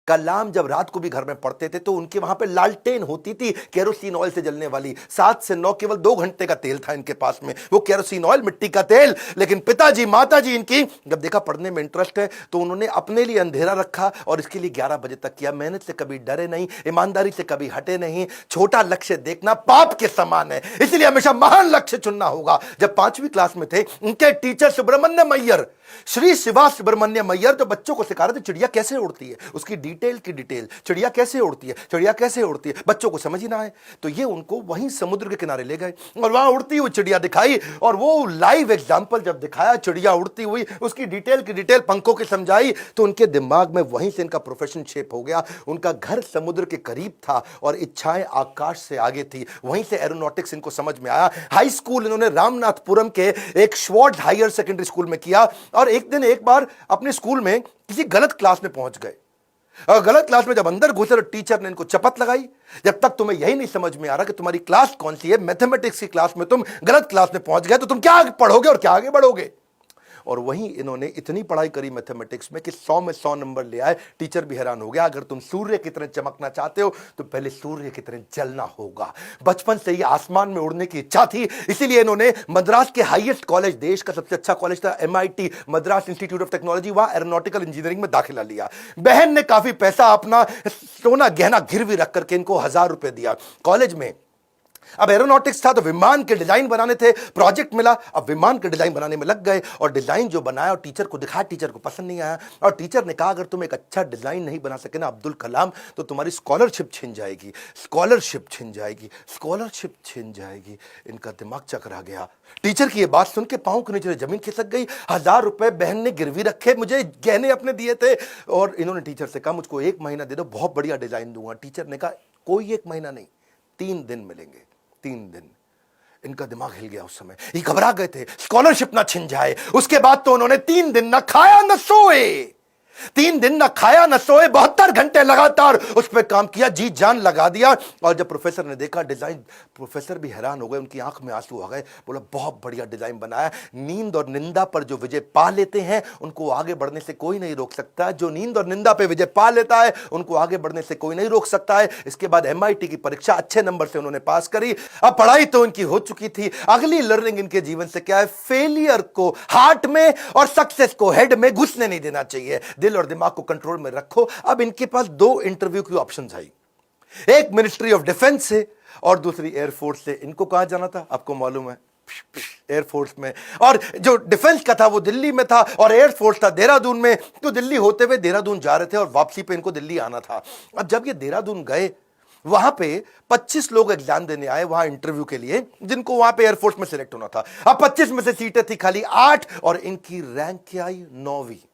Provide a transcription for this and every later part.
कलाम जब रात को भी घर में पढ़ते थे तो उनके वहां पे लालटेन होती थी, केरोसिन ऑयल से जलने वाली। 7 से 9 केवल 2 घंटे का तेल था इनके पास में, वो केरोसिन ऑयल, मिट्टी का तेल। लेकिन पिताजी माताजी इनकी जब देखा पढ़ने में इंटरेस्ट है तो उन्होंने अपने लिए अंधेरा रखा और इसके लिए 11 बजे तक किया। मेहनत से कभी डरे नहीं, ईमानदारी से कभी हटे नहीं। छोटा लक्ष्य देखना पाप के समान है, इसलिए हमेशा महान लक्ष्य चुनना होगा। जब 5वीं क्लास में थे, उनके टीचर सुब्रमण्यम अय्यर, श्री शिवा सुब्रमण्यम अय्यर, तो बच्चों को सिखा रहे थे चिड़िया कैसे उड़ती है, उसकी डिटेल की डिटेल, चिड़िया कैसे उड़ती है, चिड़िया कैसे उड़ती है, बच्चों को समझ ही ना आए तो ये उनको वहीं समुद्र के किनारे ले गए और वहां उड़ती हुई चिड़िया दिखाई। और वो लाइव एग्जांपल जब दिखाया चिड़िया उड़ती हुई, उसकी डिटेल की डिटेल पंखों की समझाई, तो उनके दिमाग में वहीं से इनका प्रोफेशन शेप हो गया। उनका घर समुद्र के करीब था और इच्छाएं आकाश से आगे थी, वहीं से एरोनॉटिक्स इनको समझ में आया। हाई स्कूल इन्होंने रामनाथपुरम के एक श्वार्ट्ज हायर सेकेंडरी स्कूल में किया और एक दिन एक बार अपने स्कूल में किसी गलत क्लास में पहुंच गए और गलत क्लास में जब अंदर घुसे तो टीचर ने इनको चपत लगाई, जब तक तुम्हें यही नहीं समझ में आ रहा कि तुम्हारी क्लास कौन सी है, मैथमेटिक्स की क्लास में तुम गलत क्लास में पहुंच गए तो तुम क्या पढ़ोगे और क्या आगे बढ़ोगे। और वहीं इन्होंने इतनी पढ़ाई करी मैथमेटिक्स में कि 100 में 100 नंबर ले आए। टीचर भी हैरान हो गया। अगर तुम सूर्य की तरह चमकना चाहते हो तो पहले सूर्य की तरह जलना होगा। बचपन से ही आसमान में उड़ने की इच्छा थी, इसीलिए इन्होंने मद्रास के हाईएस्ट कॉलेज, देश का सबसे अच्छा कॉलेज था MIT, Madras institute of technology, वहां एरोनॉटिकल इंजीनियरिंग में दाखिला लिया। बहन ने काफी पैसा अपना सोना गहना गिरवी रख करके इनको 1000 रुपए दिया। कॉलेज में अब एरोनॉटिक्स था तो विमान के डिजाइन बनाने थे, प्रोजेक्ट मिला, अब विमान के डिजाइन बनाने में लग गए और डिजाइन जो बनाया और टीचर को दिखाया, टीचर को पसंद नहीं आया और टीचर ने कहा अगर तुम एक अच्छा डिजाइन नहीं बना सके ना अब्दुल कलाम तो तुम्हारी स्कॉलरशिप छिन जाएगी, स्कॉलरशिप छिन जाएगी, स्कॉलरशिप छिन जाएगी। इनका दिमाग चकरा गया। टीचर की यह बात सुन के पांव के नीचे जमीन खिसक गई। 1000 रुपए बहन ने गिरवी रखे, मुझे गहने अपने दिए थे और इन्होंने टीचर से कहा मुझको 1 महीना दे दो, बहुत बढ़िया डिजाइन दूंगा। टीचर ने कहा कोई 1 महीना नहीं, 3 दिन मिलेंगे। 3 दिन। इनका दिमाग हिल गया। उस समय ये घबरा गए थे स्कॉलरशिप ना छिन जाए। उसके बाद तो उन्होंने 3 दिन ना खाया ना सोए, 3 दिन ना खाया ना सोए, 72 घंटे लगातार उस पर काम किया, जी जान लगा दिया। और जब प्रोफेसर ने देखा डिजाइन, प्रोफेसर भी हैरान हो गए, उनकी आंख में आंसू आ गए। बोला बहुत बढ़िया डिजाइन बनाया। नींद और निंदा पर जो विजय पा लेते हैं उनको आगे बढ़ने से कोई नहीं रोक सकता। जो नींद और निंदा पे विजय पा लेता है उनको आगे बढ़ने से कोई नहीं रोक सकता है। इसके बाद MIT की परीक्षा अच्छे नंबर से उन्होंने पास करी। अब पढ़ाई तो इनकी हो चुकी थी। अगली लर्निंग इनके जीवन से क्या है, फेलियर को हार्ट में और सक्सेस को हेड में घुसने नहीं देना चाहिए। दिल और दिमाग को कंट्रोल में रखो। अब इनके पास 2 इंटरव्यू की ऑप्शंस आई, एक मिनिस्ट्री ऑफ डिफेंस से और दूसरी एयरफोर्स से। इनको कहां जाना था आपको मालूम है, एयरफोर्स में। और जो डिफेंस का था वो दिल्ली में था और एयरफोर्स था देहरादून में। तो दिल्ली होते हुए देहरादून जा रहे थे और वापसी पे इनको दिल्ली आना था। अब जब ये देहरादून गए वहां पे 25 लोग एग्जाम देने आए वहां इंटरव्यू के लिए, जिनको वहां पे एयरफोर्स में सिलेक्ट होना था। अब 25 में से सीटें थी खाली 8 और इनकी रैंक क्या आई, 9वीं।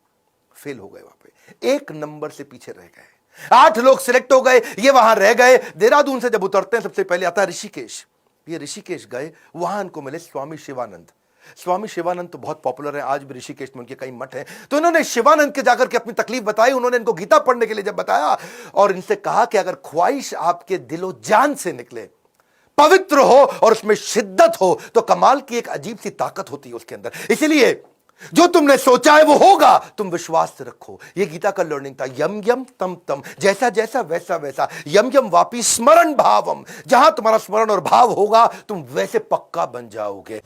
फेल हो गए, वहां पे 1 नंबर से पीछे रह गए। 8 लोग सिलेक्ट हो गए, ये वहां रह गए। देहरादून से जब उतरते हैं सबसे पहले आता है ऋषिकेश। ये ऋषिकेश गए, वहां इनको मिले स्वामी शिवानंद। स्वामी शिवानंद तो बहुत पॉपुलर है, आज भी ऋषिकेश में उनके कई मठ हैं। तो इन्होंने शिवानंद के जाकर के अपनी तकलीफ बताई। उन्होंने इनको गीता पढ़ने के लिए जब बताया और इनसे कहा कि अगर ख्वाहिश आपके दिलो जान से निकले, पवित्र हो और उसमें शिद्दत हो तो कमाल की एक अजीब सी ताकत होती है उसके अंदर। इसलिए जो तुमने सोचा है वो होगा, तुम विश्वास से रखो। ये गीता का लर्निंग था। यम यम तम तम, जैसा जैसा वैसा वैसा। यम यम वापी स्मरण भावम, जहां तुम्हारा स्मरण और भाव होगा तुम वैसे पक्का बन जाओगे।